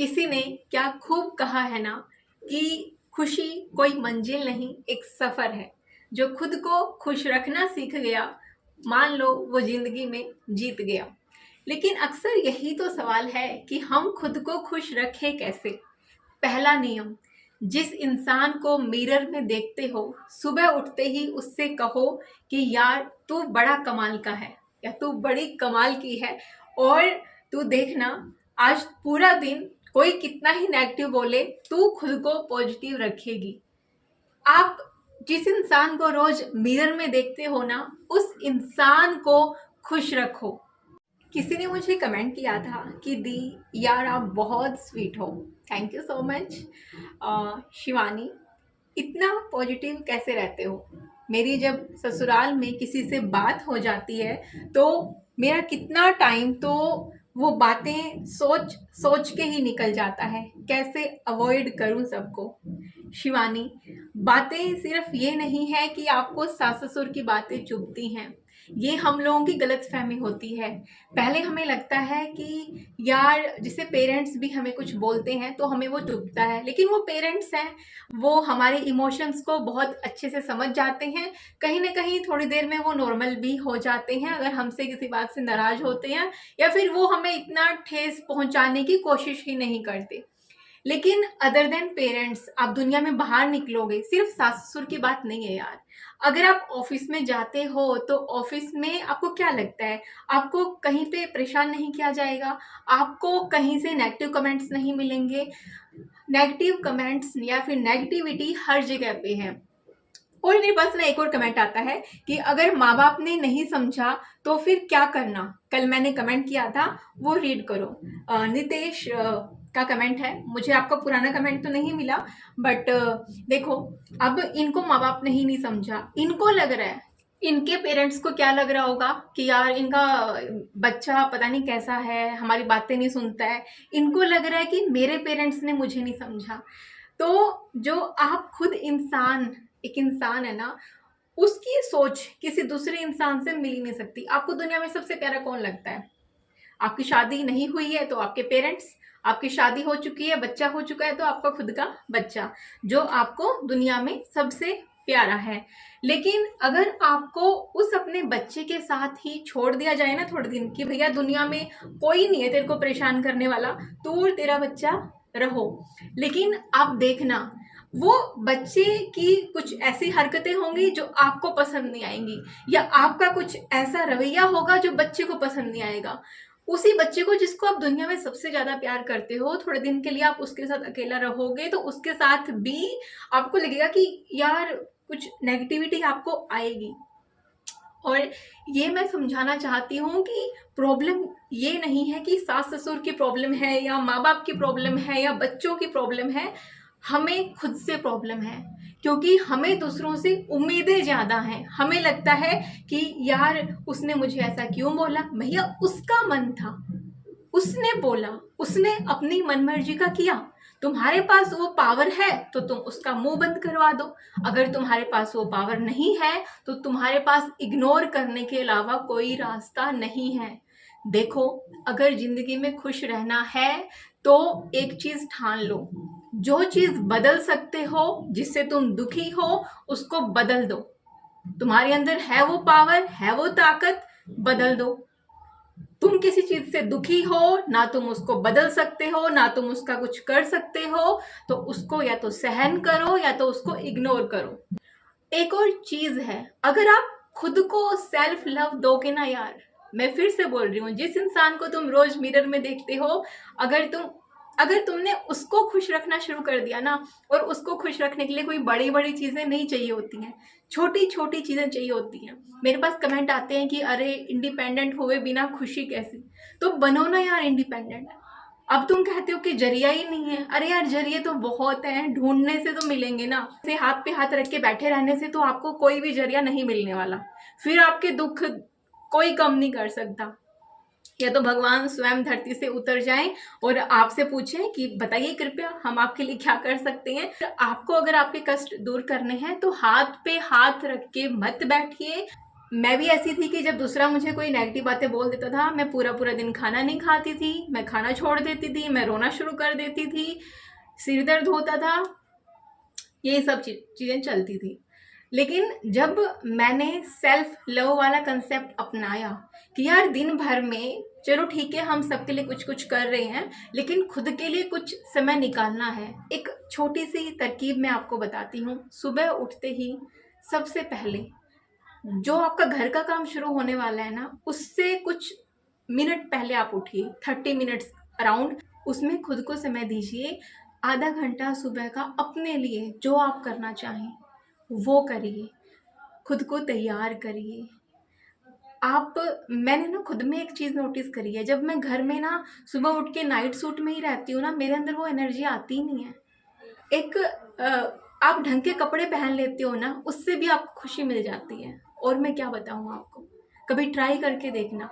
किसी ने क्या खूब कहा है ना कि खुशी कोई मंजिल नहीं, एक सफर है। जो खुद को खुश रखना सीख गया, मान लो वो जिंदगी में जीत गया। लेकिन अक्सर यही तो सवाल है कि हम खुद को खुश रखें कैसे। पहला नियम, जिस इंसान को मिरर में देखते हो, सुबह उठते ही उससे कहो कि यार तू बड़ा कमाल का है या तू बड़ी कमाल की है। और तू देखना, आज पूरा दिन कोई कितना ही नेगेटिव बोले, तू खुद को पॉजिटिव रखेगी। आप जिस इंसान को रोज मिरर में देखते हो ना, उस इंसान को खुश रखो। किसी ने मुझे कमेंट किया था कि दी यार आप बहुत स्वीट हो। Thank you so much. Shivani, इतना पॉजिटिव कैसे रहते हो? मेरी जब ससुराल में किसी से बात हो जाती है तो मेरा कितना टाइम तो वो बातें सोच सोच के ही निकल जाता है, कैसे अवॉइड करूं सबको। शिवानी, बातें सिर्फ ये नहीं है कि आपको सास ससुर की बातें चुभती हैं, ये हम लोगों की गलतफहमी होती है। पहले हमें लगता है कि यार जैसे पेरेंट्स भी हमें कुछ बोलते हैं तो हमें वो चुभता है, लेकिन वो पेरेंट्स हैं, वो हमारे इमोशंस को बहुत अच्छे से समझ जाते हैं। कहीं ना कहीं थोड़ी देर में वो नॉर्मल भी हो जाते हैं अगर हमसे किसी बात से नाराज होते हैं, या फिर वो हमें इतना ठेस पहुंचाने की कोशिश ही नहीं करते। लेकिन अदर देन पेरेंट्स, आप दुनिया में बाहर निकलोगे, सिर्फ सास ससुर की बात नहीं है यार। अगर आप ऑफिस में जाते हो तो ऑफिस में आपको क्या लगता है, आपको कहीं पे परेशान नहीं किया जाएगा, आपको कहीं से नेगेटिव कमेंट्स नहीं मिलेंगे। नेगेटिव कमेंट्स या फिर नेगेटिविटी हर जगह पे है। और मेरे पास ना एक और कमेंट आता है कि अगर माँ बाप ने नहीं समझा तो फिर क्या करना। कल मैंने कमेंट किया था, वो रीड करो। नितेश का कमेंट है। मुझे आपका पुराना कमेंट तो नहीं मिला, बट देखो, अब इनको माँ बाप ने ही नहीं समझा। इनको लग रहा है, इनके पेरेंट्स को क्या लग रहा होगा कि यार इनका बच्चा पता नहीं कैसा है, हमारी बातें नहीं सुनता है। इनको लग रहा है कि मेरे पेरेंट्स ने मुझे नहीं समझा। तो जो आप खुद इंसान, एक इंसान है ना, उसकी सोच किसी दूसरे इंसान से मिल ही नहीं सकती। आपको दुनिया में सबसे प्यारा कौन लगता है? आपकी शादी नहीं हुई है तो आपके पेरेंट्स, आपकी शादी हो चुकी है, बच्चा हो चुका है तो आपका खुद का बच्चा, जो आपको दुनिया में सबसे प्यारा है। लेकिन अगर आपको उस अपने बच्चे के साथ ही छोड़ दिया जाए ना थोड़े दिन, कि भैया दुनिया में कोई नहीं है तेरे को परेशान करने वाला, तू और तेरा बच्चा रहो। लेकिन आप देखना, वो बच्चे की कुछ ऐसी हरकतें होंगी जो आपको पसंद नहीं आएंगी, या आपका कुछ ऐसा रवैया होगा जो बच्चे को पसंद नहीं आएगा। उसी बच्चे को जिसको आप दुनिया में सबसे ज्यादा प्यार करते हो, थोड़े दिन के लिए आप उसके साथ अकेला रहोगे तो उसके साथ भी आपको लगेगा कि यार कुछ नेगेटिविटी आपको आएगी। और ये मैं समझाना चाहती हूँ कि प्रॉब्लम ये नहीं है कि सास ससुर की प्रॉब्लम है या माँ बाप की प्रॉब्लम है या बच्चों की प्रॉब्लम है, हमें खुद से प्रॉब्लम है। क्योंकि हमें दूसरों से उम्मीदें ज्यादा हैं। हमें लगता है कि यार उसने मुझे ऐसा क्यों बोला, भैया उसका मन था, उसने बोला, उसने अपनी मनमर्जी का किया। तुम्हारे पास वो पावर है तो तुम उसका मुंह बंद करवा दो। अगर तुम्हारे पास वो पावर नहीं है तो तुम्हारे पास इग्नोर करने के अलावा कोई रास्ता नहीं है। देखो, अगर जिंदगी में खुश रहना है तो एक चीज ठान लो, जो चीज बदल सकते हो, जिससे तुम दुखी हो, उसको बदल दो। तुम्हारे अंदर है वो पावर, है वो ताकत, बदल दो। तुम किसी चीज से दुखी हो ना, तुम उसको बदल सकते हो ना तुम उसका कुछ कर सकते हो, तो उसको या तो सहन करो या तो उसको इग्नोर करो। एक और चीज है, अगर आप खुद को सेल्फ लव दोगे ना यार, मैं फिर से बोल रही हूँ, जिस इंसान को तुम रोज मिरर में देखते हो, अगर तुमने उसको खुश रखना शुरू कर दिया ना, और उसको खुश रखने के लिए कोई बड़ी बड़ी चीजें नहीं चाहिए होती हैं, छोटी छोटी चीजें चाहिए होती हैं। मेरे पास कमेंट आते हैं कि अरे इंडिपेंडेंट हुए बिना खुशी कैसी? तो बनो ना यार इंडिपेंडेंट। अब तुम कहते हो कि जरिया ही नहीं है, अरे यार जरिए तो बहुत हैं, ढूंढने से तो मिलेंगे ना। से हाथ पे हाथ रख के बैठे रहने से तो आपको कोई भी जरिया नहीं मिलने वाला। फिर आपके दुख कोई कम नहीं कर सकता। या तो भगवान स्वयं धरती से उतर जाएं और आपसे पूछें कि बताइए कृपया हम आपके लिए क्या कर सकते हैं। आपको अगर आपके कष्ट दूर करने हैं तो हाथ पे हाथ रख के मत बैठिए, मैं भी ऐसी थी कि जब दूसरा मुझे कोई नेगेटिव बातें बोल देता था, मैं पूरा पूरा दिन खाना नहीं खाती थी, मैं खाना छोड़ देती थी, मैं रोना शुरू कर देती थी, सिर दर्द होता था, ये सब चीज़ें चलती थी। लेकिन जब मैंने सेल्फ लव वाला कंसेप्ट अपनाया कि यार दिन भर में चलो ठीक है हम सबके लिए कुछ कुछ कर रहे हैं, लेकिन खुद के लिए कुछ समय निकालना है। एक छोटी सी तरकीब मैं आपको बताती हूँ। सुबह उठते ही सबसे पहले जो आपका घर का काम शुरू होने वाला है ना, उससे कुछ मिनट पहले आप उठिए, 30 मिनट्स अराउंड, उसमें खुद को समय दीजिए। आधा घंटा सुबह का अपने लिए जो आप करना चाहें वो करिए, खुद को तैयार करिए। आप मैंने ना खुद में एक चीज़ नोटिस करी है, जब मैं घर में ना सुबह उठ के नाइट सूट में ही रहती हूँ ना, मेरे अंदर वो एनर्जी आती ही नहीं है। एक आप ढंग के कपड़े पहन लेते हो ना, उससे भी आपको खुशी मिल जाती है। और मैं क्या बताऊँ आपको, कभी ट्राई करके देखना।